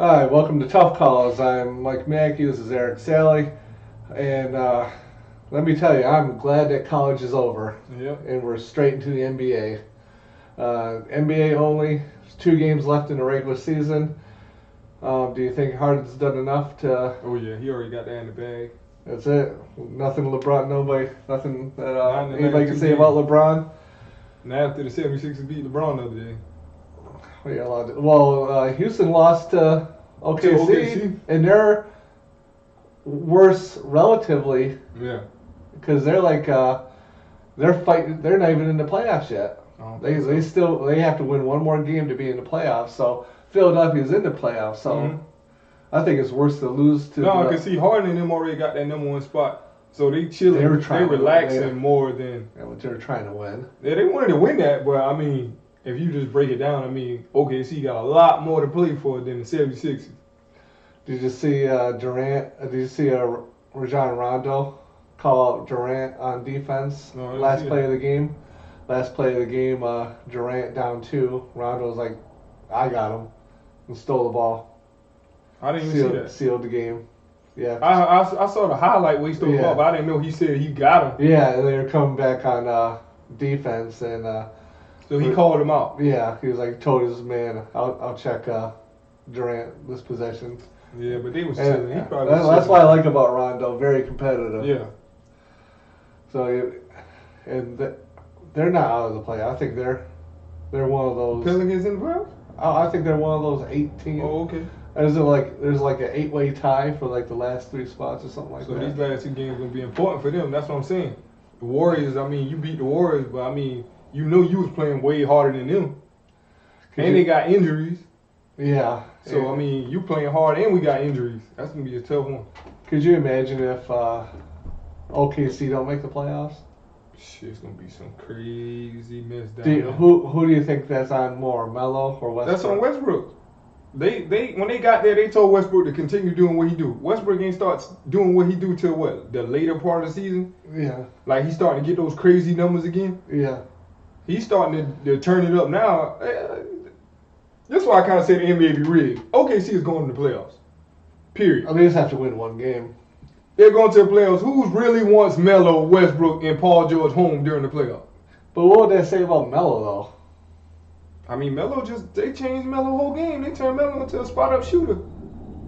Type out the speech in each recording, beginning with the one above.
Hi, welcome to Tough Calls. I'm Mike Mackey. This is Eric Sally, and let me tell you, I'm glad that college is over Yep. and we're straight into the NBA. NBA only. There's 2 games left in the regular season. Do you think Harden's done enough to? Oh yeah, he already got that in the bag. That's it. Nothing LeBron. Nothing that Not in the anybody can 92 say about LeBron. Now after the 76ers beat LeBron the other day. Houston lost to OKC, To OKC. and they're worse relatively Yeah. because they're fighting. They're not even in the playoffs yet. I don't They think so. they have to win one more game to be in the playoffs. So Philadelphia's in the playoffs. So Mhm. I think it's worse to lose to. No, because see, Harden and them already got that number 1 spot. So they chilling. They were trying to- relaxing yeah. more than. But they're trying to win. Yeah, they wanted to win that, but I mean, if you just break it down, I mean, OKC got a lot more to play for than the 76ers. Did you see Durant? Did you see Rajon Rondo call out Durant on defense? No, I didn't Last see play that. of the game. Last play of the game. Durant down 2. Rondo was like, "I got him," and stole the ball. I didn't even see that. Sealed the game. Yeah. I saw the highlight where he stole the Yeah. ball, but I didn't know he said he got him. Yeah, and they were coming back on defense, and So he called him out. yeah, he was like, told his man, "I'll check Durant this possession." Yeah, but they was And chilling. He probably was that's chilling. what I like about Rondo. Very competitive. Yeah. So, they're not out of the play. I think they're one of those. Pelicans in the playoffs? I think they're one of those 18. Oh, okay. There's like an 8-way tie for like the last 3 spots or something like So that. these last 2 games gonna be important for them. That's what I'm saying. The Warriors, I mean, you beat the Warriors, but I mean, you know you was playing way harder than them. And they got injuries. Yeah. So I mean, you playing hard and we got injuries. That's gonna be a tough one. Could you imagine if OKC don't make the playoffs? Shit, it's gonna be some crazy mess down Do you, there. who do you think that's on more, Melo or Westbrook? That's on Westbrook. They when they got there, they told Westbrook to continue doing what he do. Westbrook ain't starts doing what he do till what? The later part of the season? Yeah, Like he's starting to get those crazy numbers again. yeah. He's starting to turn it up now. That's why I kind of say the NBA be rigged. OKC is going to the playoffs. Period. They just have to win one game. They're going to the playoffs. Who really wants Melo, Westbrook, and Paul George home during the playoffs? But what would that say about Melo though? I mean, they changed Melo whole game. They turned Melo into a spot up shooter.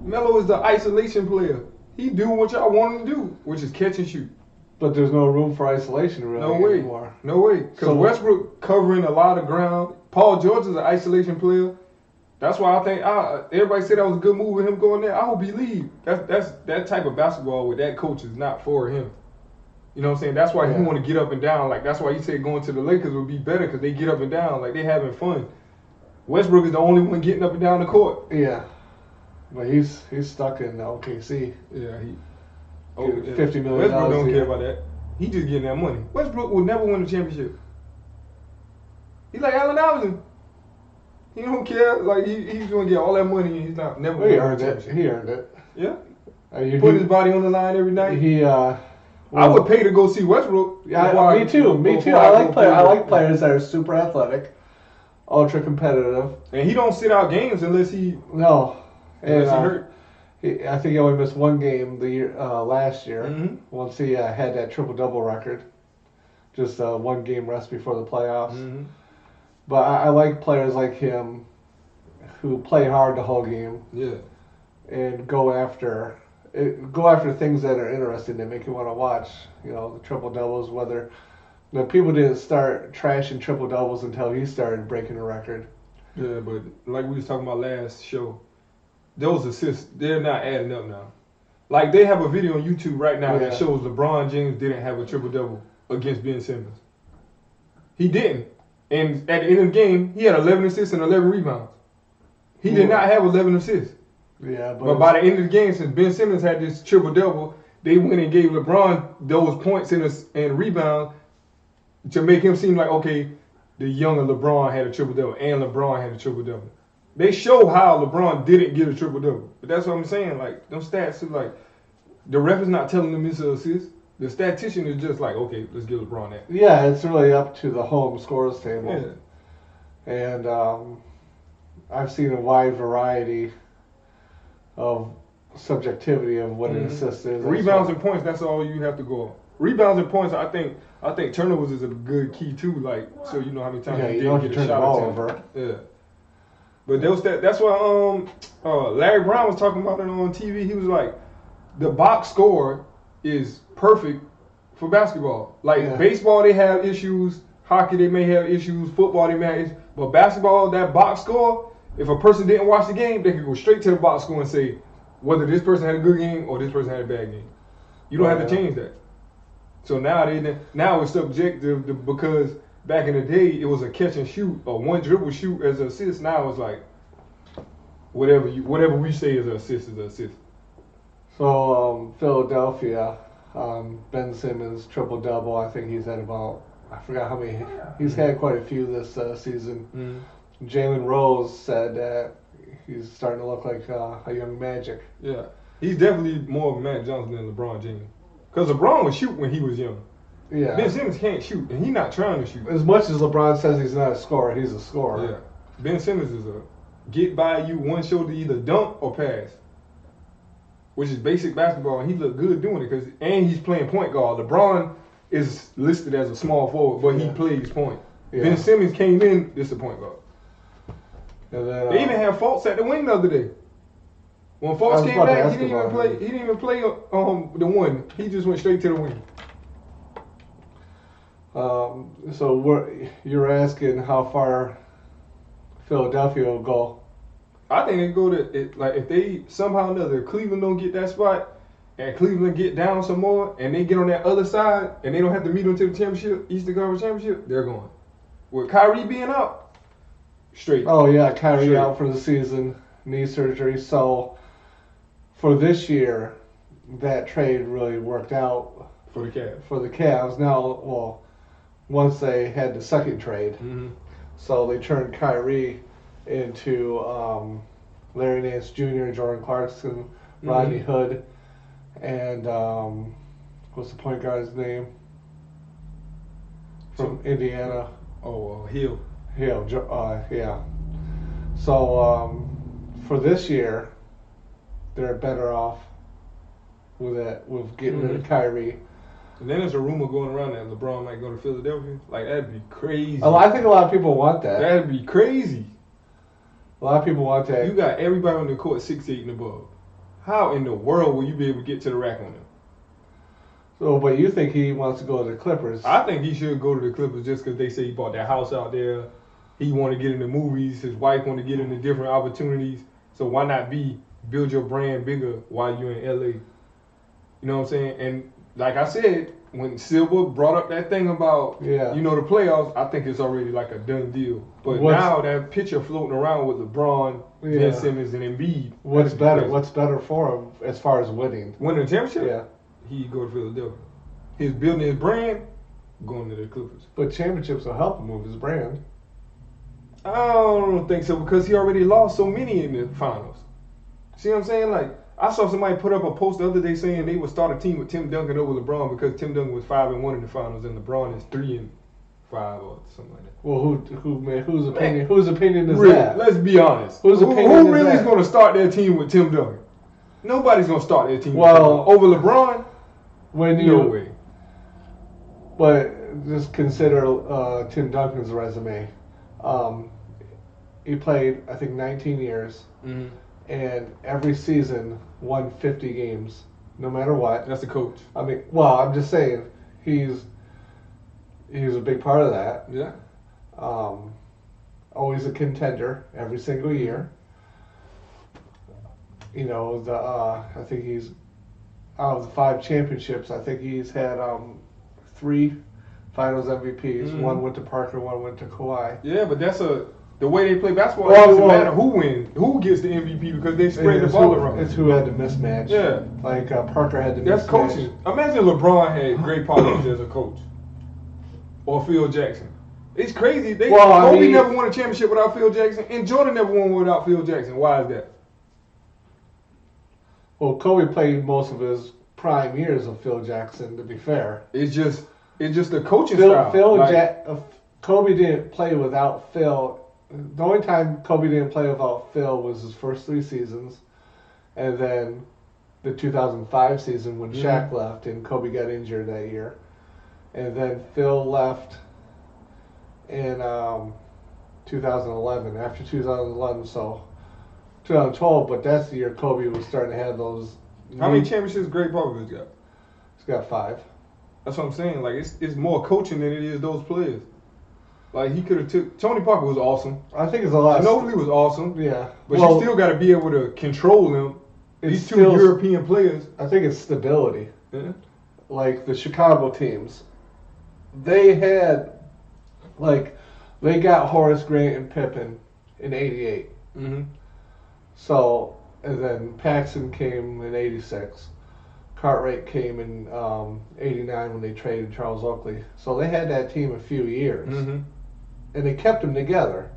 Melo is the isolation player. He do what y'all want him to do, which is catch and shoot. But there's no room for isolation really No way. anymore. No way. Because So- Westbrook covering a lot of ground. Paul George is an isolation player. That's why I think everybody said that was a good move with him going there. I hope he leave. That's that type of basketball with that coach is not for him. You know what I'm saying? That's why Yeah. he want to get up and down. Like that's why he said going to the Lakers would be better because they get up and down. Like they having fun. Westbrook is the only one getting up and down the court. Yeah, but he's stuck in OKC. Yeah, he. Get $50 million Westbrook don't a care year. about that. He just getting that money. Westbrook will never win a championship. He's like Allen Iverson. He don't care. Like he's gonna get all that money and he's not never. He gonna win a earned it. championship. He earned it. Yeah. He, Put his body on the line every night. I would pay to go see Westbrook. Yeah, before me too. Me before too. I like go play. play I like with- players that are super athletic, ultra competitive. And he don't sit out games unless he No, and unless he hurt. I think he only missed one game last year. Mhm. Once he had that triple double record, just one game rest before the playoffs. Mhm. But I like players like him who play hard the whole game Yeah. and go after things that are interesting that make you want to watch. You know, the triple doubles. Whether people didn't start trashing triple doubles until he started breaking the record. Yeah, but like we was talking about last show, those assists they're not adding up now. Like they have a video on YouTube right now that Yeah. shows LeBron James didn't have a triple double against Ben Simmons. He didn't, and at the end of the game, he had 11 assists and 11 rebounds. He did Yeah. not have 11 assists. Yeah, But by the end of the game, since Ben Simmons had this triple double, they went and gave LeBron those points and rebounds to make him seem like okay, the younger LeBron had a triple double and LeBron had a triple double. They show how LeBron didn't get a triple double, but that's what I'm saying. Like them stats is like the ref is not telling them it's an assist. The statistician is just like okay, let's give LeBron that. yeah, it's really up to the home scores table. Yeah. And I've seen a wide variety of subjectivity of what an Mhm. assist is. Rebounds and points, that's all you have to go on. Rebounds and points, I think turnovers is a good key too. Like, so you know how many times Yeah, you you don't didn't have to get a turn the shot ball attempt. over. Yeah. But that's why Larry Brown was talking about it on TV. He was like, the box score is perfect for basketball. Like Yeah. baseball, they have issues. Hockey, they may have issues. Football, they may have issues. But basketball, that box score, if a person didn't watch the game, they could go straight to the box score and say whether this person had a good game or this person had a bad game. You don't have to change that. So now it's subjective because back in the day it was a catch and shoot or one dribble shoot as an assist. Now it's like whatever we say is an assist is an assist. So Philadelphia, Ben Simmons triple double. I think he's had about, I forgot how many. He's had quite a few this season. Mm-hmm. Jalen Rose said that he's starting to look like a young Magic. Yeah, he's definitely more of Matt Johnson than LeBron James. Because LeBron would shoot when he was young. Yeah. Ben Simmons can't shoot, and he's not trying to shoot. As much as LeBron says he's not a scorer, he's a scorer. Yeah. Ben Simmons is a get by you one shoulder, either dunk or pass, which is basic basketball, and he looked good doing it and he's playing point guard. LeBron is listed as a small forward, but he plays point. Yeah. Ben Simmons came in, this a point guard. And then, They even had Fultz at the wing the other day. When Fultz came back, he didn't even play the one. He just went straight to the wing. So you're asking how far Philadelphia will go? I think they go to it, like if they somehow or another Cleveland don't get that spot and Cleveland get down some more and they get on that other side and they don't have to meet until the championship, Eastern Conference Championship, they're going. With Kyrie being out, straight. Oh yeah, Kyrie out for the season, knee surgery. So for this year, that trade really worked out For the Cavs. For the Cavs. Now, well, once they had the second trade, so they turned Kyrie into Larry Nance Jr., Jordan Clarkson, Rodney Hood, and what's the point guard's name from Indiana? Oh, Hill. Hill, yeah. So for this year, they're better off with getting rid of Kyrie. And then there's a rumor going around that LeBron might go to Philadelphia. Like, that'd be crazy. I think a lot of people want that. That'd be crazy. A lot of people want that. You got everybody on the court 6'8" and above. How in the world will you be able to get to the rack on them? So, but you think he wants to go to the Clippers? I think he should go to the Clippers just because they say he bought that house out there. He want to get into movies. His wife want to get into different opportunities. So why not build your brand bigger while you're in LA? You know what I'm saying? And like I said, when Silver brought up that thing about the playoffs, I think it's already like a done deal. But now that picture floating around with LeBron, Ben Simmons, and Embiid. What's better? Crazy. What's better for him as far as winning? Winning a championship? Yeah. He'd go to Philadelphia. He's building his brand, going to the Clippers. But championships will help him move his brand. I don't think so because he already lost so many in the finals. See what I'm saying? Like, I saw somebody put up a post the other day saying they would start a team with Tim Duncan over LeBron because Tim Duncan was 5-1 in the finals and LeBron is 3-5 or something like that. Well, whose opinion is really, that? Let's be honest. Who really is going to start their team with Tim Duncan? Nobody's going to start their team with Tim Duncan. Over LeBron? No way. But just consider Tim Duncan's resume. He played, I think, 19 years. Mm-hmm. And every season won 50 games, no matter what. That's the coach. I mean, well, I'm just saying he's a big part of that. Yeah. Always a contender every single year. You know, I think he's out of the 5 championships. I think he's had 3 Finals MVPs. Mm-hmm. One went to Parker, one went to Kawhi. Yeah, but that's the way they play basketball. It doesn't matter who wins, who gets the MVP because they spread the ball around. It's who had the mismatch. Yeah, like Parker had the mismatch. That's coaching. Imagine LeBron had great partners as a coach, or Phil Jackson. It's crazy. Kobe never won a championship without Phil Jackson, and Jordan never won without Phil Jackson. Why is that? Well, Kobe played most of his prime years of Phil Jackson. To be fair, it's just the coaching style. Kobe didn't play without Phil. The only time Kobe didn't play without Phil was his first 3 seasons, and then the 2005 season when Shaq Mm-hmm. left and Kobe got injured that year, and then Phil left in 2011. After 2011, so 2012, but that's the year Kobe was starting to have those. How many championships Greg Popovich got? He's got 5. That's what I'm saying. Like it's more coaching than it is those players. Like he could have took Tony Parker was awesome. I think it's a lot. Ginobili was awesome. Yeah, But well, you still got to be able to control them. it's These two still- European players. I think it's stability. Yeah. Like the Chicago teams, they had, like, they got Horace Grant and Pippen in '88. Mm-hmm. So, and then Paxson came in '86. Cartwright came in '89 when they traded Charles Oakley. So they had that team a few years, Mm-hmm. and they kept them together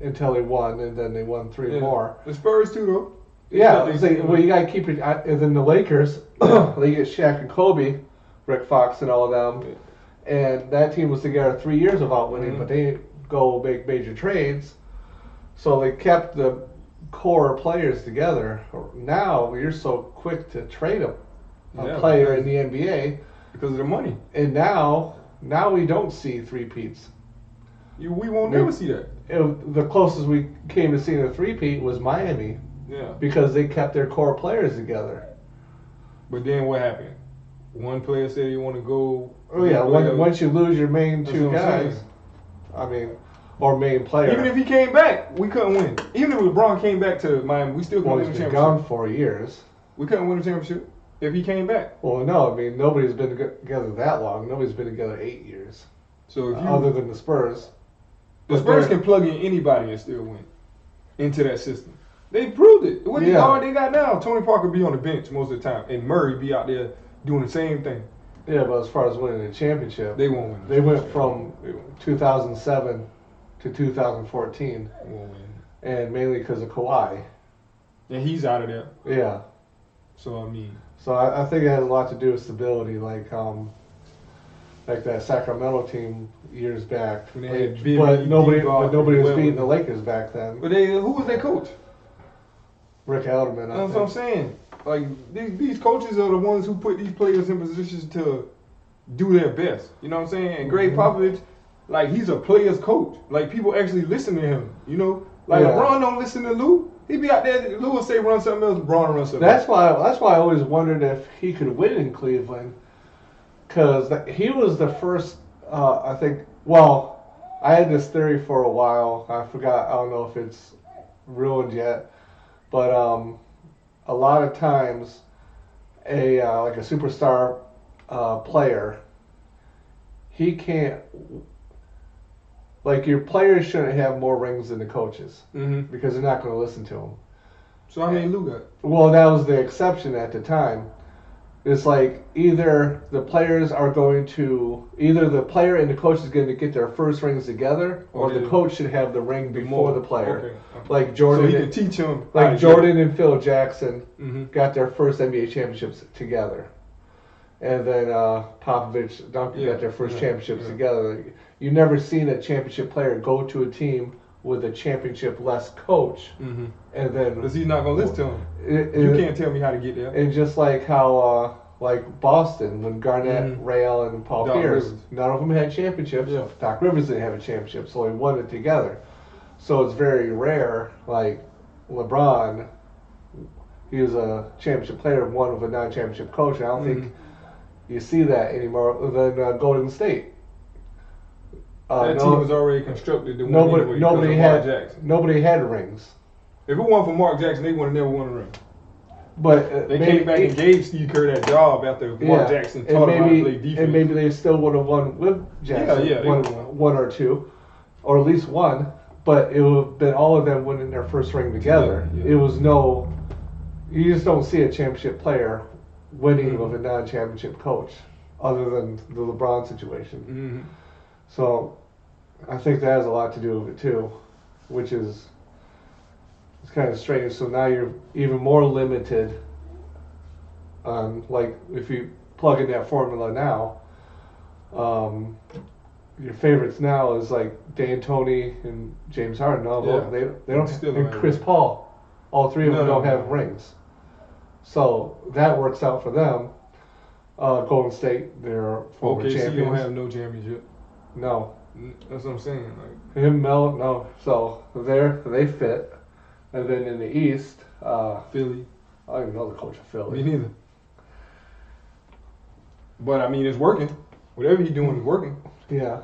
until they won, and then they won 3 Yeah. more. The Spurs too, though. Yeah, well, you gotta keep it. And then the Lakers, they get Shaq and Kobe, Rick Fox, and all of them, and that team was together 3 years without winning, Mhm. but they didn't go make major trades, so they kept the core players together. Now you're so quick to trade a Yeah, player in because- the NBA, because of the money. and now we don't see three-peats. We won't never see that. The closest we came to seeing a three-peat was Miami Yeah. because they kept their core players together. But then what happened? One player said he want to go. Oh yeah, Player- once you lose your main That's two what I'm guys, saying. I mean, or main player. Even if he came back, we couldn't win. Even if LeBron came back to Miami, we still couldn't well, win he's the been championship. gone 4 years. We couldn't win the championship if he came back. Well, no, I mean nobody's been together that long. Nobody's been together 8 years, So if you, other than the Spurs. the But Spurs they're- can plug in anybody and still win into that system. They proved it. What Yeah. all they got now? Tony Parker be on the bench most of the time, and Murray be out there doing the same thing. Yeah, but as far as winning a championship, They won't win. the they went championship. from They won't, 2007 to 2014, they won't win. and mainly because of Kawhi. And he's out of there. Yeah, So I mean, so I think it has a lot to do with stability, like that Sacramento team years back. When they had Like, Bibby, but nobody Divac, was well- beating the Lakers back then. but who was their coach? Rick Alderman, I That's what I'm think. saying. Like these coaches are the ones who put these players in positions to do their best. You know what I'm saying? And Greg Mhm. Popovich, like he's a player's coach. Like people actually listen to him. You know, like Yeah. LeBron don't listen to Lou. He be out there. Lou will say run something else. LeBron run something. That's why I always wondered if he could win in Cleveland, because he was the first. I think. Well, I had this theory for a while. I forgot. I don't know if it's ruined yet, but a lot of times, like a superstar player, he can't. Like your players shouldn't have more rings than the coaches Mm-hmm. because they're not going to listen to them. So how many Lou got? Well, that was the exception at the time. It's like either the player and the coach is going to get their first rings together, or Okay. the coach should have the ring before the player. Okay. Like Jordan, So he can teach him. like Jordan and Phil Jackson Mm-hmm. got their first NBA championships together, and then Popovich, Duncan Yeah, got their first yeah, championships yeah. together. You never seen a championship player go to a team with a championship-less coach, Mm-hmm. and then Because he's not gonna listen to him. it- You it- can't tell me how to get there. And just like how, like Boston, when Garnett, Mhm. Ray Allen, and Paul Doc Pierce, Rivers. none of them had championships. Yeah. Doc Rivers didn't have a championship, so they won it together. So it's very rare. Like LeBron, he was a championship player, won with a non-championship coach. I don't Mhm. think you see that anymore. Than Golden State. That no- team was already constructed to win nobody, anyway nobody because of Mark had, Jackson. nobody had rings. If it wasn't for Mark Jackson, they would have never won a ring. But They came back and gave Steve Kerr that job after Mark Jackson taught him how to play defense. And maybe they still would have won with Jackson, Yeah, they would've won. one or two, or at least one. But it would have been all of them winning their first ring together. Yeah, yeah. It was no, you just don't see a championship player winning Mhm. with a non-championship coach, other than the LeBron situation. Mm-hmm. So I think that has a lot to do with it too, which is it's kind of strange. So now you're even more limited on, like, if you plug in that formula now, your favorites now is like D'Antoni and James Harden. No, Yeah. they don't. Still And don't Chris have it. Paul. All three of them No, don't no. have rings. So that works out for them. Golden State, they're former OKC champions. don't have no championship. No. That's what I'm saying. Like, Him, Mel, no. So they fit. And then in the East, Philly. I don't even know the coach of Philly. Me neither. But I mean, it's working. Whatever he's doing is working. Yeah.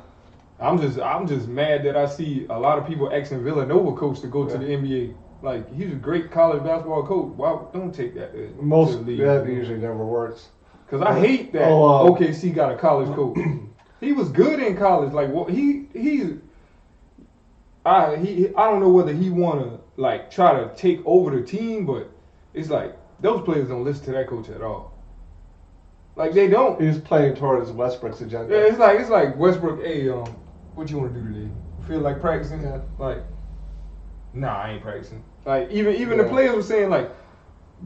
I'm just mad that I see a lot of people asking Villanova coach to go to the NBA. Like, he's a great college basketball coach. Why don't take that to Most the league? that usually never works. Because I hate that OKC got a college coach. He was good in college. Like, what I don't know whether he wanna like try to take over the team, but it's like those players don't listen to that coach at all. Like, they don't. He's playing towards Westbrook's agenda. Yeah, it's like Westbrook. Hey, what you want to do today? Feel like practicing? Yeah. Like, nah, I ain't practicing. Like, even the players were saying, like,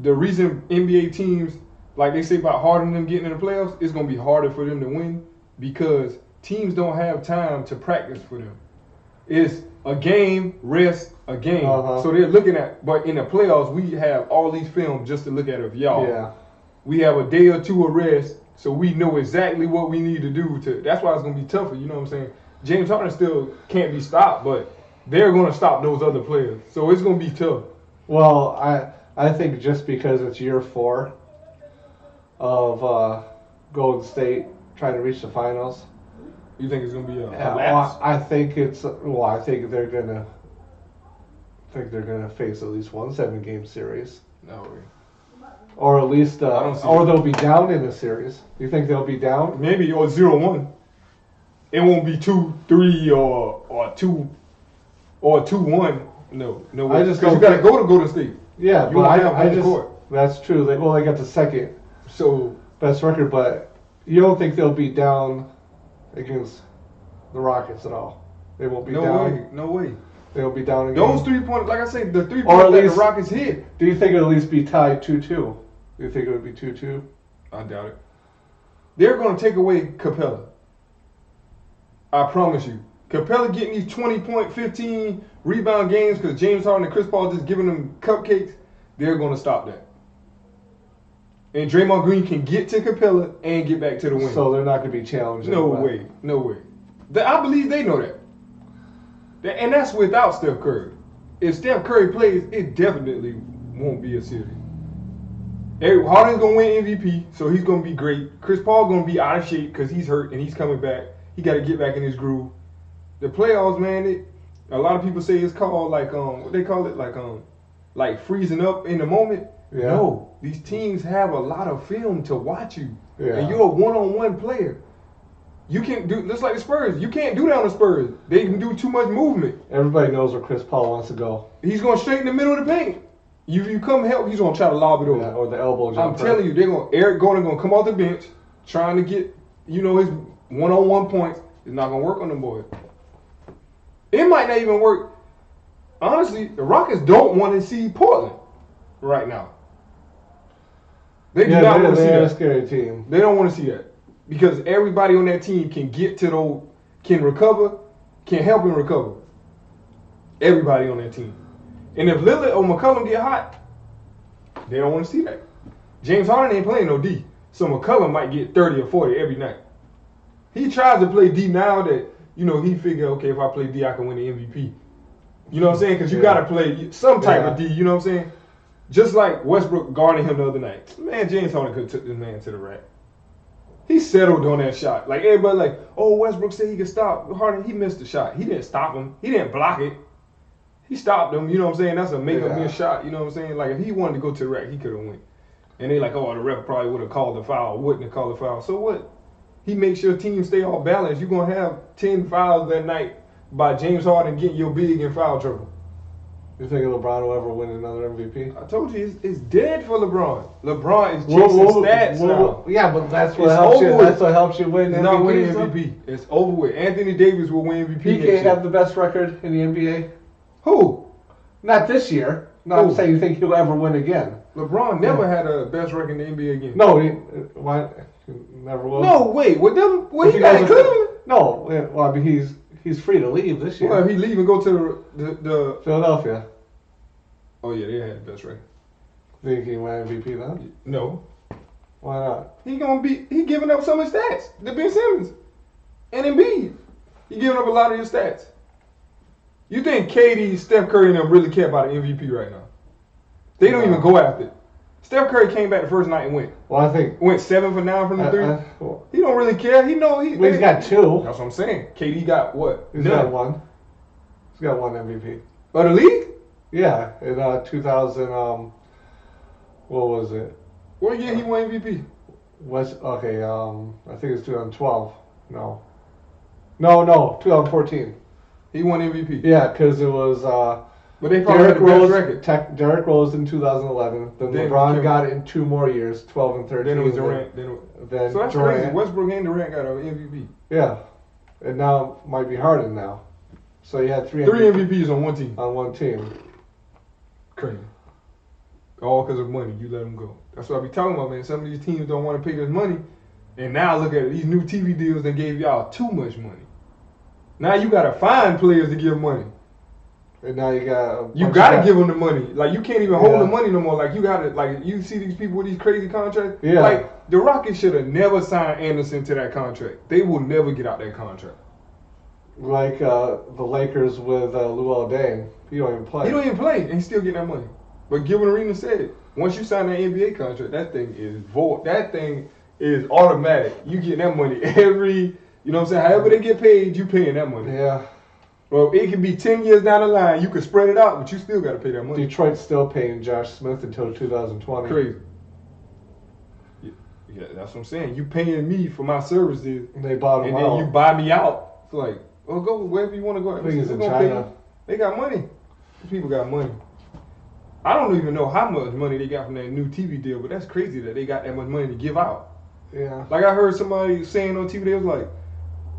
the reason NBA teams, like they say about Harden them getting in the playoffs, it's gonna be harder for them to win because teams don't have time to practice for them. It's a game, rest, a game. So they're looking at, but in the playoffs, we have all these films just to look at of y'all. Yeah. We have a day or two of rest, so we know exactly what we need to do. That's why it's going to be tougher, you know what I'm saying? James Harden still can't be stopped, but they're going to stop those other players. So it's going to be tough. Well, I think just because it's year 4 of Golden State trying to reach the finals. You think it's going to be a Well, I think they're gonna face at least one 7-game series. No way. Or at least, don't see or it. they'll be down in a series. You think they'll be down? Maybe, or 0-1. It won't be 2-3 or 2-1. No way. I just Because you don't got to think- go to Golden State. Yeah, You but won't have I home just court. that's true. They got the second So, best record, but you don't think they'll be down against the Rockets at all? They won't be down. no way. They'll be down again. Those 3-point, like I said, the 3-point Or at that the least- Rockets hit. Do you think it'll at least be tied 2-2? Do you think it would be 2-2? I doubt it. They're going to take away Capella. I promise you. Capella getting these 20-point, 15 rebound games because James Harden and Chris Paul just giving them cupcakes. They're going to stop that. And Draymond Green can get to Capella and get back to the win. So they're not going to be challenged. No anyway. way. I believe they know that. And that's without Steph Curry. If Steph Curry plays, it definitely won't be a series. Harden's going to win MVP, so he's going to be great. Chris Paul going to be out of shape because he's hurt and he's coming back. He got to get back in his groove. The playoffs, man, a lot of people say it's called like what they call it, like freezing up in the moment. Yeah. No, these teams have a lot of film to watch you, Yeah. and you're a one-on-one player. You can do just like the Spurs. You can't do that on the Spurs. They can do too much movement. Everybody knows where Chris Paul wants to go. He's going straight in the middle of the paint. You come help, he's going to try to lob it over. Yeah, or the elbow I'm jumper. telling you, Eric Gordon going to come off the bench trying to get, his one-on-one points. It's not going to work on them boys. It might not even work. Honestly, the Rockets don't want to see Portland right now. They do not want to see they're a that. scary team. They don't want to see that. Because everybody on that team can get to those, can recover, can help him recover. Everybody on that team. And if Lillard or McCollum get hot, they don't want to see that. James Harden ain't playing no D. So McCollum might get 30 or 40 every night. He tries to play D now that, he figure, okay, if I play D, I can win the MVP. You know what I'm saying? Because you got to play some type of D, you know what I'm saying? Just like Westbrook guarding him the other night. Man, James Harden could have took this man to the rack. He settled on that shot. Like, everybody like, oh, Westbrook said he could stop Harden. He missed the shot. He didn't stop him. He didn't block it. He stopped him. You know what I'm saying? That's a make-up miss shot. You know what I'm saying? Like, if he wanted to go to the rack, he could have went. And they like, oh, the ref probably would have called the foul. Wouldn't have called the foul. So what? He makes your team stay off balance. You're going to have 10 fouls that night by James Harden getting your big in foul trouble. You think LeBron will ever win another MVP? I told you, it's dead for LeBron. LeBron is chasing stats now. Yeah, but that's what It's helps you. over with. That's what helps you win He's not winning MVP. MVP. It's over with. Anthony Davis will win MVP He next can't year. have the best record in the NBA. Who? Not this year. No, I'm Who? saying you think he'll ever win again. LeBron never had a best record in the NBA again. No, why? He never will. No, wait. With them, well, If he he got in goes to- Cleveland. No, well, I mean he's free to leave this year. Well, if he leave and go to the Philadelphia. Oh yeah, they had the best record. Think he win MVP then? No, Why not? he giving up some of his stats to Ben Simmons and Embiid. He giving up a lot of his stats. You think KD, Steph Curry, and them really care about an MVP right now? They don't even go after it. Steph Curry came back the first night and Well, I think went 7 for 9 from the three. well, He don't really care. He know he's got two. That's what I'm saying. KD got what? He's got one. He's got one MVP. Oh, the league? Yeah, in 2000. What was it? What year he won MVP? Okay. I think it's 2012. No, 2014. He won MVP. Yeah, because it was But they probably had the best record. Derrick Rose in 2011. Then LeBron got it in 2 more years, 12 and 13. Then it was Durant. Then so that's Durant. crazy. Westbrook and Durant got an MVP. Yeah, and now it might be Harden now. So you had three MVPs on one team. On one team. Crazy. All because of money. You let them go. That's what I be talking about, man. Some of these teams don't want to pay this money. And now look at it. These new TV deals that gave y'all too much money. Now you got to find players to give money. And now you got... You got to give them the money. Like, you can't even hold the money no more. Like, you got to... Like, you see these people with these crazy contracts? Yeah. Like, the Rockets should have never signed Anderson to that contract. They will never get out that contract. Like the Lakers with Luol Deng. He don't even play. He don't even play, and he still get that money. But Gilbert Arenas said, once you sign that NBA contract, that thing is void. That thing is automatic. You get that money every... You know what I'm saying? However they get paid, you paying that money. Yeah. Well, it can be 10 years down the line. You can spread it out, but you still got to pay that money. Detroit's still paying Josh Smith until 2020. Crazy. Yeah, that's what I'm saying. You paying me for my services. And they bought him out. And then you buy me out. It's like, oh, go wherever you want to go. I think he's in China. They got money. These people got money. I don't even know how much money they got from that new TV deal, but that's crazy that they got that much money to give out. Yeah. Like I heard somebody saying on TV,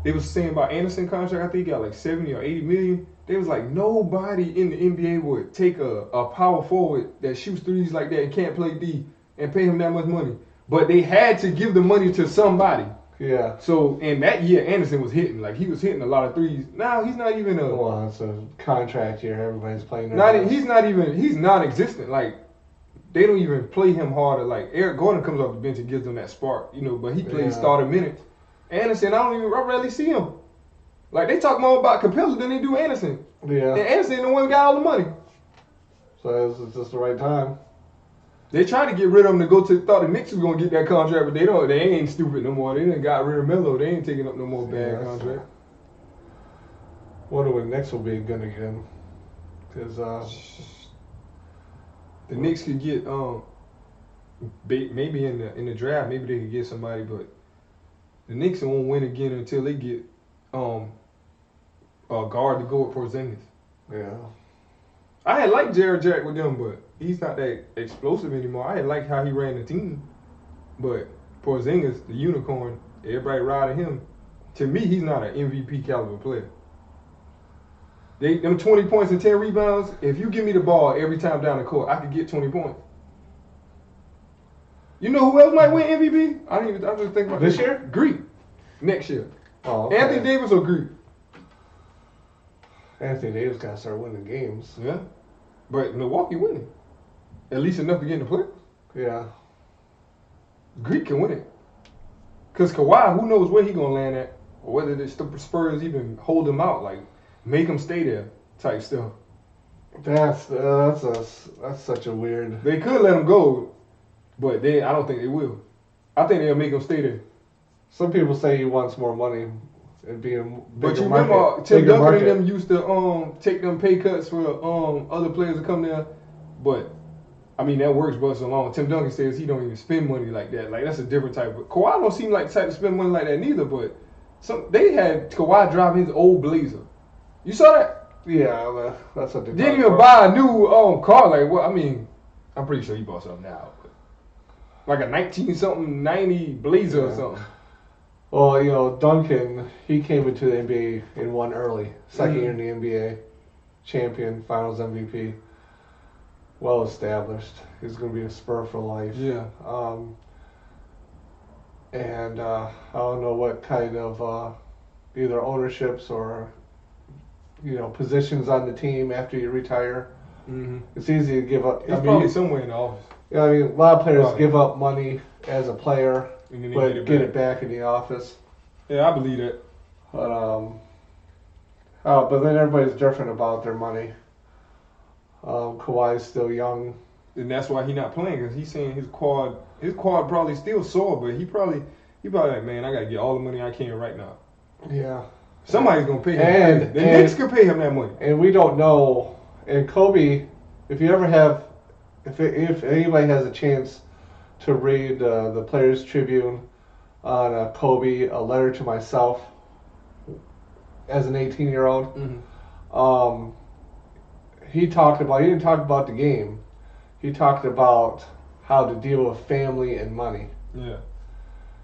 they was saying about Anderson contract, I think he got like 70 or 80 million. They was like, nobody in the NBA would take a power forward that shoots threes like that and can't play D and pay him that much money. But they had to give the money to somebody. Yeah. So in that year, Anderson was hitting. Like, he was hitting a lot of threes. Now he's not even a... Well, it's a contract year. Everybody's playing he's non-existent. Like, they don't even play him harder. Like, Eric Gordon comes off the bench and gives them that spark, you know, but he plays starter minutes. Anderson, I rarely see him. Like, they talk more about Capella than they do Anderson. Yeah. And Anderson the one who got all the money. So it's just the right time. They tried to get rid of him to go to, thought the Knicks was going to get that contract, but they ain't stupid no more. They done got rid of Melo. They ain't taking up no more bad contract. Wonder when Knicks will be good again. Because the Knicks could get, maybe in the draft, maybe they could get somebody, but the Knicks won't win again until they get a guard to go with Porzingis. Yeah. I had liked Jared Jack with them, but he's not that explosive anymore. I had liked how he ran the team. But Porzingis, the unicorn, everybody riding him. To me, he's not an MVP caliber player. Them 20 points and 10 rebounds, if you give me the ball every time down the court, I could get 20 points. You know who else might win MVP? I was just thinking about this year? Greek. Next year. Oh, okay. Anthony Davis or Greek? Anthony Davis got to start winning games. Yeah. But Milwaukee winning. At least enough to get in the playoffs. Yeah. Greek can win it. Because Kawhi, who knows where he going to land at, or whether the Spurs even hold him out, like make him stay there type stuff. That's such a weird... They could let him go, but I don't think they will. I think they'll make him stay there. Some people say he wants more money and be a bigger But you market, remember Tim bigger Duncan market. and them used to take them pay cuts for other players to come there. But I mean that works but so long. Tim Duncan says he don't even spend money like that. Like that's a different type of Kawhi don't seem like the type to spend money like that neither, but they had Kawhi drive his old Blazer. You saw that? Yeah, that's what they didn't even buy a new car. Like what I mean, I'm pretty sure he bought something now. But like a 90 Blazer or something. Well, you know, Duncan, he came into the NBA and won early. Second year in the NBA. Champion, finals MVP. Well established. He's going to be a Spur for life. Yeah. And I don't know what kind of either ownerships or, you know, positions on the team after you retire. Mm-hmm. It's easy to give up. He's probably somewhere in the office. Yeah, I mean, a lot of players Probably. give up money as a player, And then they but get it back in the office. Yeah, I believe that. But then everybody's different about their money. Kawhi's still young. And that's why he's not playing, because he's saying his quad probably still sore, but he probably like, man, I gotta get all the money I can right now. Yeah. Somebody's gonna pay him. And the Knicks could pay him that money. And we don't know. And Kobe, if anybody has a chance to read the Players Tribune on Kobe, a letter to myself as an 18-year-old, he didn't talk about the game. He talked about how to deal with family and money. Yeah.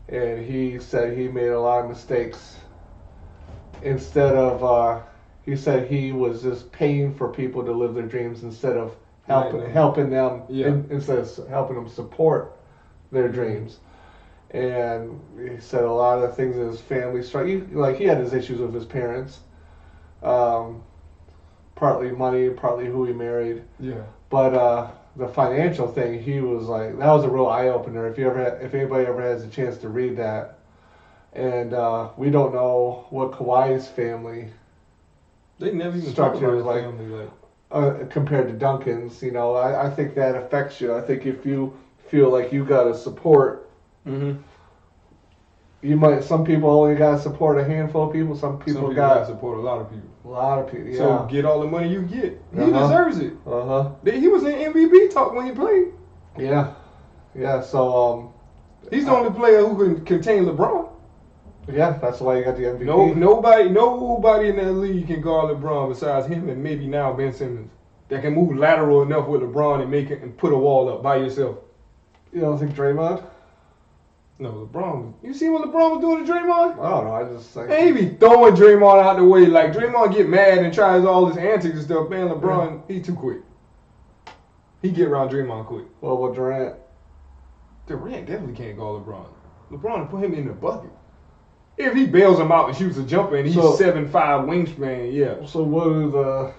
And he said he made a lot of mistakes. Instead of, he said he was just paying for people to live their dreams instead of helping them, instead of helping them support their dreams. And he said a lot of things in his family like he had his issues with his parents. Partly money, partly who he married. Yeah. But the financial thing, he was like, that was a real eye opener. If anybody ever has a chance to read that. And we don't know what Kawhi's family. They never even structure talk about is like, family, compared to Duncan's. I think that affects you. I think if you feel like you got to support, some people only got to support a handful of people. Some people got to support a lot of people. A lot of people. Yeah. So get all the money you get. He deserves it. He was in MVP talk when he played. Yeah. Yeah. So he's the only player who can contain LeBron. Yeah, that's why you got the MVP. Nobody in that league can guard LeBron besides him and maybe now Ben Simmons that can move lateral enough with LeBron and make it and put a wall up by yourself. You don't think Draymond? No, LeBron. You see what LeBron was doing to Draymond? I don't know. I just think he be throwing Draymond out the way. Like Draymond get mad and tries all his antics and stuff. Man, LeBron, he too quick. He get around Draymond quick. Well, with Durant? Durant definitely can't guard LeBron. LeBron put him in the bucket. If he bails him out and shoots a jumper and he's 7'5" wingspan, yeah. So what do the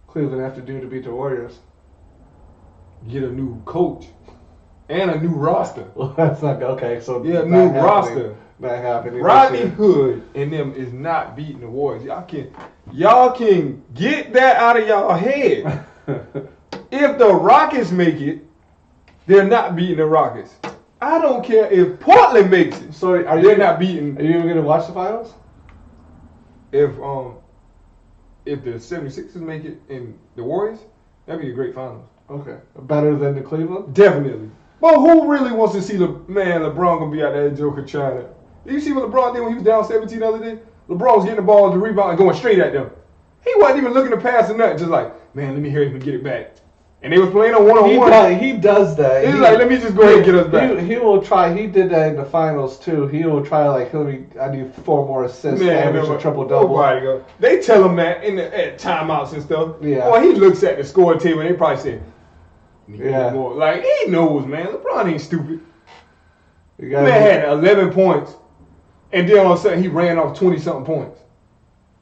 Cleveland have to do to beat the Warriors? Get a new coach and a new roster. Well, that's not okay. So yeah, new roster. Not happening. Rodney Hood and them is not beating the Warriors. Y'all can get that out of y'all head. If the Rockets make it, they're not beating the Rockets. I don't care if Portland makes it. So they're not beating. Are you even gonna watch the finals? If the 76ers make it and the Warriors, that'd be a great finals. Okay. Better than the Cleveland? Definitely. But who really wants to see LeBron gonna be out there Joker trying to? Did you see what LeBron did when he was down 17 the other day? LeBron was getting the ball, the rebound, and going straight at them. He wasn't even looking to pass or nothing. Just like, man, let me hurry up and get it back. And they was playing a one-on-one. He does that. He's like, let me just go ahead and get us back. He will try. He did that in the finals too. He will try I need 4 more assists, average a triple-double. They tell him that at timeouts and stuff. Yeah. Or he looks at the score table and they probably say, yeah. More. Like, he knows, man. LeBron ain't stupid. Man had 11 points. And then all of a sudden he ran off 20-something points.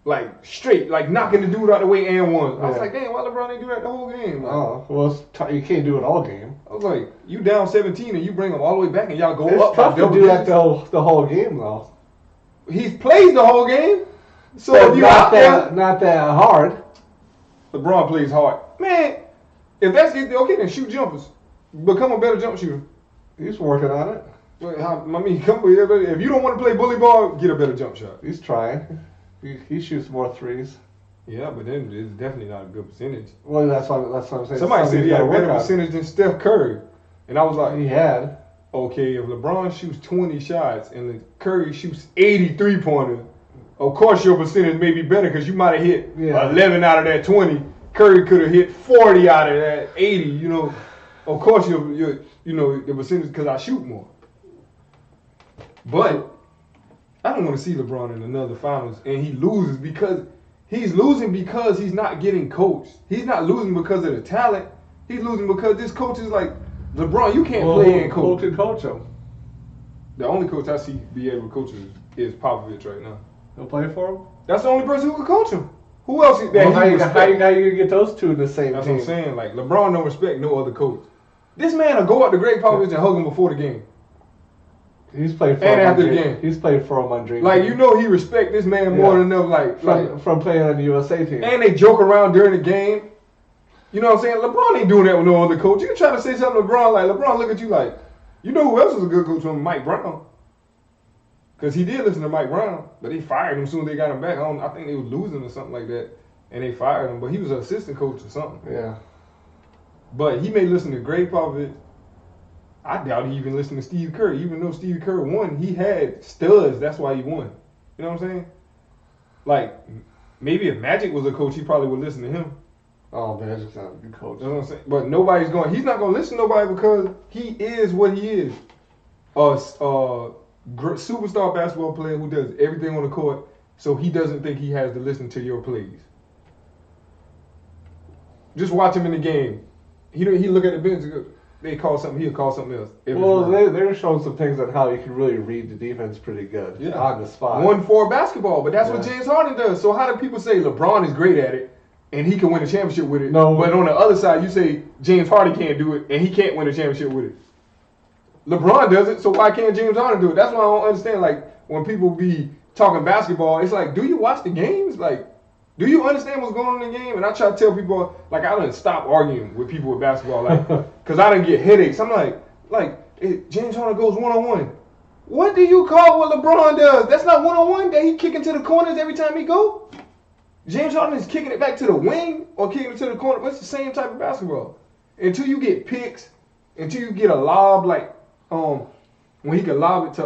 Like, straight, like knocking the dude out the way and one. I was like, damn, why LeBron ain't do that the whole game? Like, well, you can't do it all game. I was like, you down 17 and you bring them all the way back and y'all go up. It's tough to do that the whole game, though. He's played the whole game. So but if you not that hard. LeBron plays hard. Man, if that's it, okay, then shoot jumpers. Become a better jump shooter. He's working on it. I mean, if you don't want to play bully ball, get a better jump shot. He's trying. He shoots more threes. Yeah, but then it's definitely not a good percentage. Well, that's what I'm saying. Somebody said he had a better percentage than Steph Curry. And I was like, he had. Okay, if LeBron shoots 20 shots and Curry shoots 80 three-pointers, of course your percentage may be better because you might have hit 11 out of that 20. Curry could have hit 40 out of that 80, you know. Of course your the percentage because I shoot more. But I don't want to see LeBron in another finals and he loses because he's losing because he's not getting coached. He's not losing because of the talent. He's losing because this coach is like, LeBron, you can't play and coach. Who can coach him? The only coach I see be able to coach him is Popovich right now. He'll play for him? That's the only person who can coach him. Who else that Well, how he you respect? gonna get those two in the same That's team? what I'm saying. Like LeBron don't respect no other coach. This man will go up to Greg Popovich and hug him before the game He's played for and him after on the Dream. game. He's played for him on Dream. Like Team. you know he respect this man more Yeah. than enough. Like from playing on the USA team. and they joke around during the game. You know what I'm saying? LeBron ain't doing that with no other coach. You can try to say something to LeBron, like LeBron look at you like, you know who else was a good coach from Mike Brown? Because he did listen to Mike Brown, but they fired him soon as they got him back. I think they was losing or something like that, and they fired him. But he was an assistant coach or something. Yeah. But he may listen to Greg Popovich. I doubt he even listened to Steve Kerr. Even though Steve Kerr won, he had studs. That's why he won. You know what I'm saying? Like, maybe if Magic was a coach, he probably would listen to him. Oh, Magic's not a good coach. You know what I'm saying? But nobody's going. He's not going to listen to nobody because he is what he is. Superstar basketball player who does everything on the court, so he doesn't think he has to listen to your plays. Just watch him in the game. He look at the bench. They call something. He'll call something else. Well, they're showing some things on how you can really read the defense pretty good on the spot. 1-4 basketball, but that's what Yeah. James Harden does. So how do people say LeBron is great at it and he can win a championship with it? No. But on the other side, you say James Harden can't do it and he can't win a championship with it. LeBron does it, so why can't James Harden do it? That's why I don't understand. Like when people be talking basketball, it's like, do you watch the games? Like, do you understand what's going on in the game? And I try to tell people, like, I done stop arguing with people with basketball, like, because I done get headaches. I'm like, if James Harden goes one-on-one. What do you call what LeBron does? That's not one-on-one. That he kicking to the corners every time he go. James Harden is kicking it back to the wing or kicking it to the corner. But it's the same type of basketball. Until you get picks, until you get a lob, like, when he can lob it to,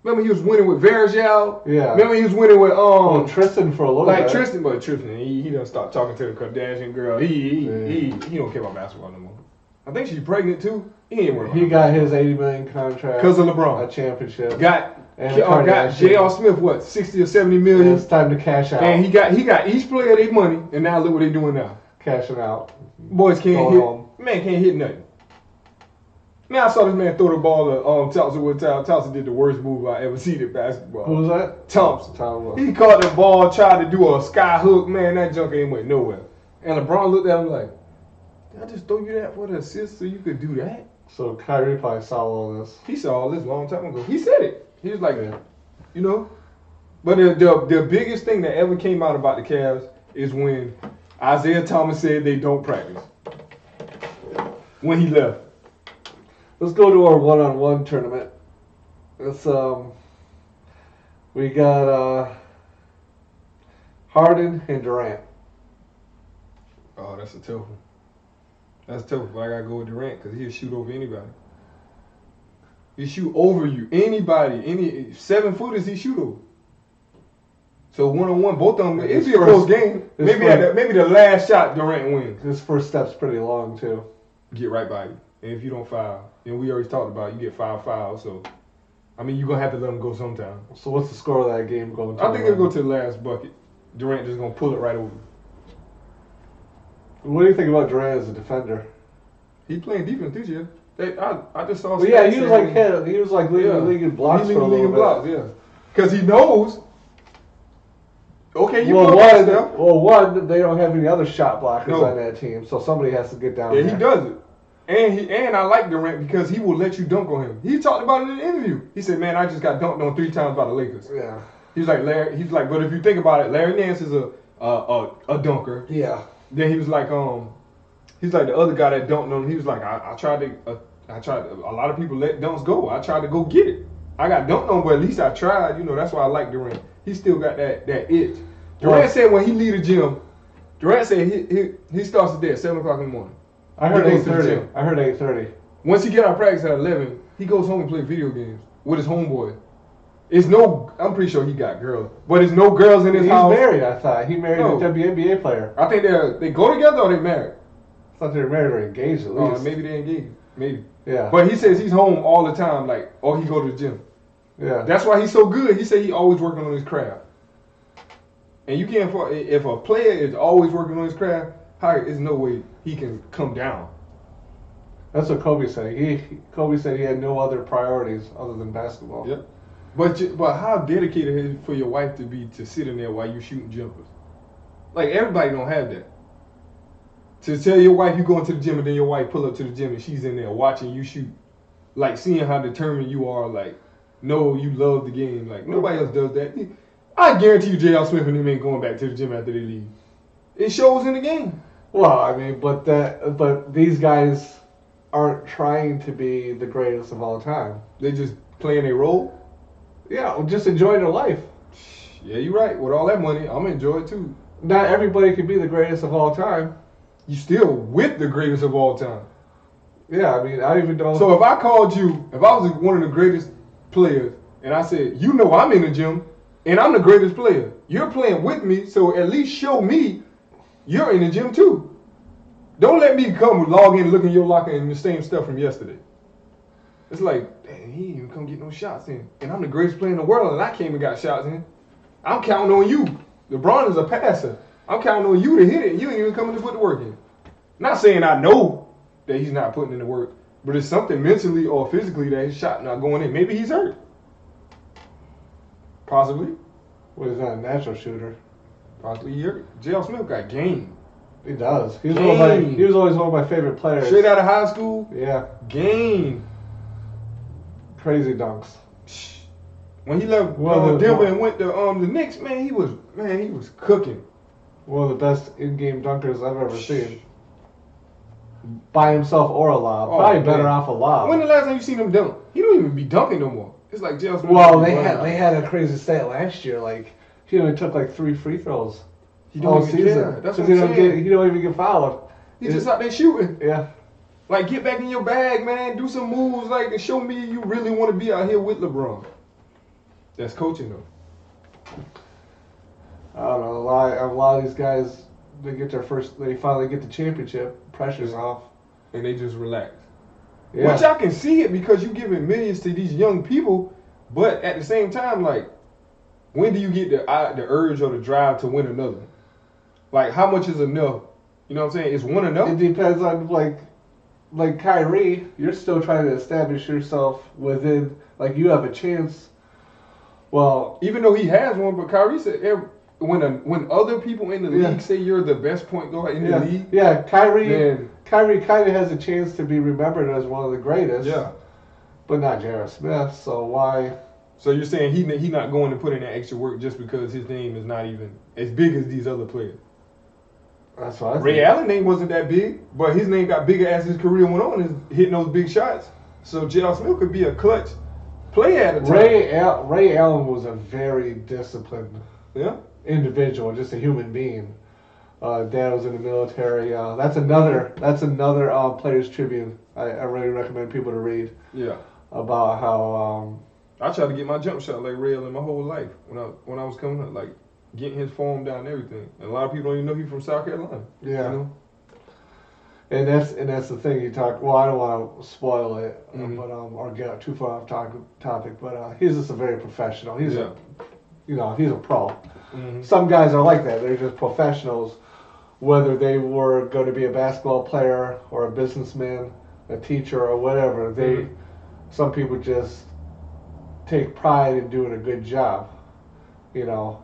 remember he was winning with Verjao? Yeah. Remember he was winning with Tristan for a little like bit. Tristan, he done stopped talking to the Kardashian girl. He don't care about basketball no more. I think she's pregnant too. He ain't worried. He got his $80 million contract because of LeBron. a championship. Got And J.R. Smith what 60 or 70 million. It's time to cash out. And he got each player their money. And now look what they doing now. Cashing out. Boys can't Going hit. home. Man can't hit nothing. Man, I saw this man throw the ball to Thompson one time. Thompson did the worst move I ever seen in basketball. Who was that? Thompson. Tom. He caught the ball, tried to do a sky hook. Man, that junk ain't went nowhere. And LeBron looked at him like, did I just throw you that for the assist so you could do that? So Kyrie probably saw all this. He saw all this a long time ago. He said it. He was like, you know. But the biggest thing that ever came out about the Cavs is when Isaiah Thomas said they don't practice. When he left. Let's go to our one-on-one tournament. It's we got Harden and Durant. Oh, that's a tough one. That's tough. I gotta go with Durant because he'll shoot over anybody. He shoot over you, anybody, any 7 footers he shoot over. So 1-on-1, both of them. It'd be a close game. Maybe the last shot Durant wins. His first step's pretty long too. Get right by you, and if you don't foul, and we already talked about you get 5 fouls. So, I mean, you're gonna have to let them go sometime. So what's the score of that game going to? I think it'll go to the last bucket. Durant just gonna pull it right over. What do you think about Durant as a defender? He playing defense this year. I just saw. Well, yeah, he was like leading the league in blocks for a little bit. Blocks, yeah. Because he knows. Okay, you Well, know stuff. one, they don't have any other shot blockers No. on that team, so somebody has to get down Yeah, there. he does it. And I like Durant because he will let you dunk on him. He talked about it in the interview. He said, "Man, I just got dunked on 3 times by the Lakers." Yeah. He's like, but if you think about it, Larry Nance is a dunker. Yeah. Then he was like, he's like the other guy that dunked on him. He was like, I tried to. A lot of people let dunks go. I tried to go get it. I got dunked on, but at least I tried. You know, that's why I like Durant. He still got that itch. Durant said when he leave the gym, Durant said he starts his day at 7 o'clock in the morning. I heard He goes to the 8:30. gym. I heard 8:30. Once he get out of practice at 11, he goes home and play video games with his homeboy. I'm pretty sure he got girls, but there's no girls in his He's house. married, I thought. He married No. a WNBA player. I think they go together or they married. I thought they were married or engaged at least. Maybe they engaged. Maybe. Yeah. But he says he's home all the time, or he go to the gym. Yeah. That's why he's so good. He said he always working on his craft. And you can't, if a player is always working on his craft, there's no way he can come down. That's what Kobe said. Kobe said he had no other priorities other than basketball. Yep. But how dedicated is it for your wife to be to sit in there while you shooting jumpers? Like everybody don't have that. To tell your wife you going to the gym and then your wife pull up to the gym and she's in there watching you shoot, like seeing how determined you are, like no, you love the game. Like nobody else does that. I guarantee you, J.R. Smith and them ain't going back to the gym after they leave. It shows in the game. Well, I mean, but these guys aren't trying to be the greatest of all time. They just playing a role. Yeah, just enjoy their life. Yeah, you're right. With all that money, I'm gonna enjoy it too. Not everybody can be the greatest of all time. You still with the greatest of all time. Yeah, I mean, I even don't. So if I called you, if I was one of the greatest players, and I said, you know I'm in the gym, and I'm the greatest player, you're playing with me, so at least show me you're in the gym too. Don't let me come log in, look in your locker, and the same stuff from yesterday. It's like, dang, he ain't even come get no shots in. And I'm the greatest player in the world, and I came and got shots in. I'm counting on you. LeBron is a passer. I'm counting on you to hit it, and you ain't even coming to put the work in. Not saying I know that he's not putting in the work, but it's something mentally or physically that his shot not going in. Maybe he's hurt. Possibly. Well, he's not a natural shooter. Possibly he hurt. J.R. Smith got game. He does. He was Game. he was always one of my favorite players. Straight out of high school, Yeah, game. crazy dunks. When he left Denver and went to the Knicks, man, he was cooking. One of the best in-game dunkers I've ever seen. By himself or a lob. Oh, Probably man. better off a lob. When the last time you seen him dunk? He don't even be dunking no more. It's like J.R. Smith. Well, they had a crazy stat last year. Like he only took like 3 free throws He all don't even season. care. That's what he I'm don't saying. he don't even get fouled. He's just out there shooting. Yeah. Like, get back in your bag, man. Do some moves, like, and show me you really want to be out here with LeBron. That's coaching, though. I don't know. A lot of these guys, they finally get the championship. Pressure's off. And they just relax. Yeah. Which I can see it because you're giving millions to these young people, but at the same time, like, when do you get the urge or the drive to win another one? Like, how much is enough? You know what I'm saying? Is one enough? It depends on like Kyrie. You're still trying to establish yourself within. Like you have a chance. Well, Even though he has one, but Kyrie said when other people in the league say you're the best point guard in the league, Kyrie then kind of has a chance to be remembered as one of the greatest. yeah. But not J.R. Smith. So why? So you're saying he not going to put in that extra work just because his name is not even as big as these other players? That's what I think. Ray Allen's name wasn't that big, but his name got bigger as his career went on, is hitting those big shots. So J.R. Smith could be a clutch player at a time. Ray Allen was a very disciplined Yeah. individual, just a human being. Dad was in the military. That's another Players Tribune. I really recommend people to read Yeah. about how. I tried to get my jump shot like Ray Allen my whole life when I was coming up, like getting his form down and everything. And a lot of people don't even know he's from South Carolina. Yeah. You know? And that's the thing you talk. Well, I don't want to spoil it, Mhm. but or get too far off topic. But he's just a very professional. He's he's a pro. Mm-hmm. Some guys are like that. They're just professionals, whether they were going to be a basketball player or a businessman, a teacher or whatever. Some people just take pride in doing a good job, you know.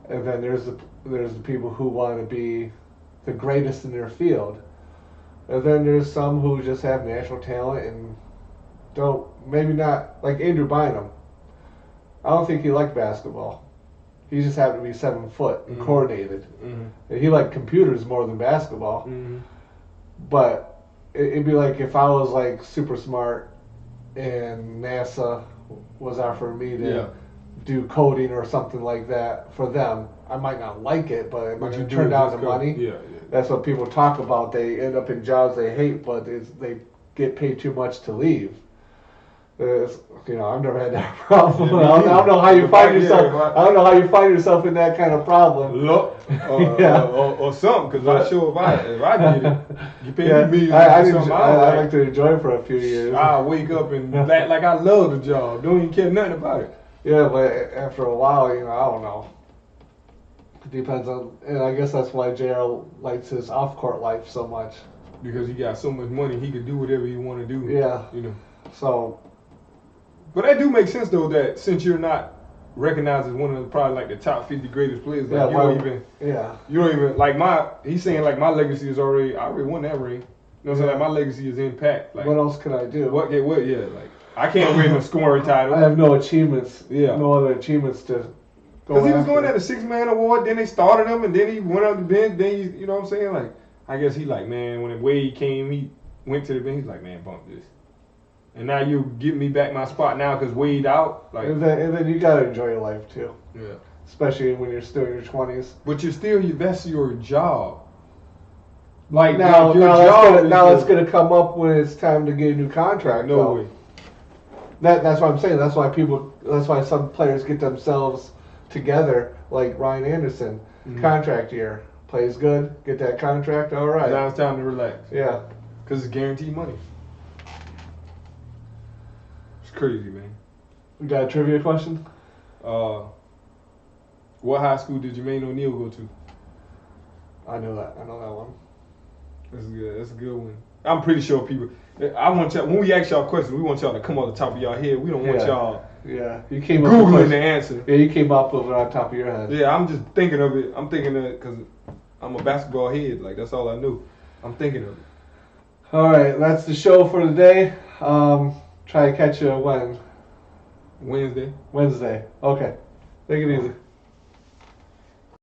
And then there's the people who want to be the greatest in their field. And then there's some who just have natural talent and maybe not, like Andrew Bynum. I don't think he liked basketball. He just happened to be 7 foot and coordinated. Mm-hmm. And he liked computers more than basketball. Mm-hmm. But it'd be like if I was like super smart and NASA was offering me to do coding or something like that for them. I might not like it, but it might turn down the money. Yeah. That's what people talk about. They end up in jobs they hate, but they get paid too much to leave. I've never had that problem. Yeah, I don't know how you find yourself. Yeah, I don't know how you find yourself in that kind of problem. Look, or something, because I'm sure if I get it, you pay me millions. I like to enjoy it for a few years. I wake up and act like I love the job. Don't even care nothing about it. Yeah, but after a while, I don't know. It depends on, and I guess that's why JR likes his off-court life so much. Because he got so much money, he could do whatever he want to do. Yeah. You know. So. But that do make sense though, that since you're not recognized as one of the, probably like the top 50 greatest players. Like, Yeah, you don't even like he's saying like my legacy is already, I already won that ring. You know what I'm saying? Like my legacy is impact. Like what else can I do? what, yeah, like I can't win a scoring title. I have no achievements. Yeah. No other achievements to go Because he was after. going at a 6-man award, then they started him, and then he went on the bench. Then you know what I'm saying? Like, I guess he like, man, when Wade came, he went to the bench. He's like, man, bump this. And now you give me back my spot now because Wade out. Like, And then you gotta enjoy your life too, yeah. especially when you're still in your 20s. But you're still, that's your job. Like Now is it's gonna come up when it's time to get a new contract. no though. way. That's what I'm saying. That's why some players get themselves together, like Ryan Anderson, Mhm. contract year, plays good, get that contract, all right. Now it's time to relax. Yeah. Because it's guaranteed money. It's crazy, man. We got a trivia question? What high school did Jermaine O'Neal go to? I know that one. That's good. That's a good one. I'm pretty sure people. I want y'all, when we ask y'all questions, we want y'all to come off the top of y'all head. We don't want Yeah. y'all Yeah, you came up with Googling question. the answer. Yeah, you came up with it on top of your head. Yeah, I'm just thinking of it. I'm thinking of it because I'm a basketball head. Like, that's all I knew. I'm thinking of it. All right, that's the show for today. Try to catch you when? Wednesday. Wednesday. Okay. Take it easy.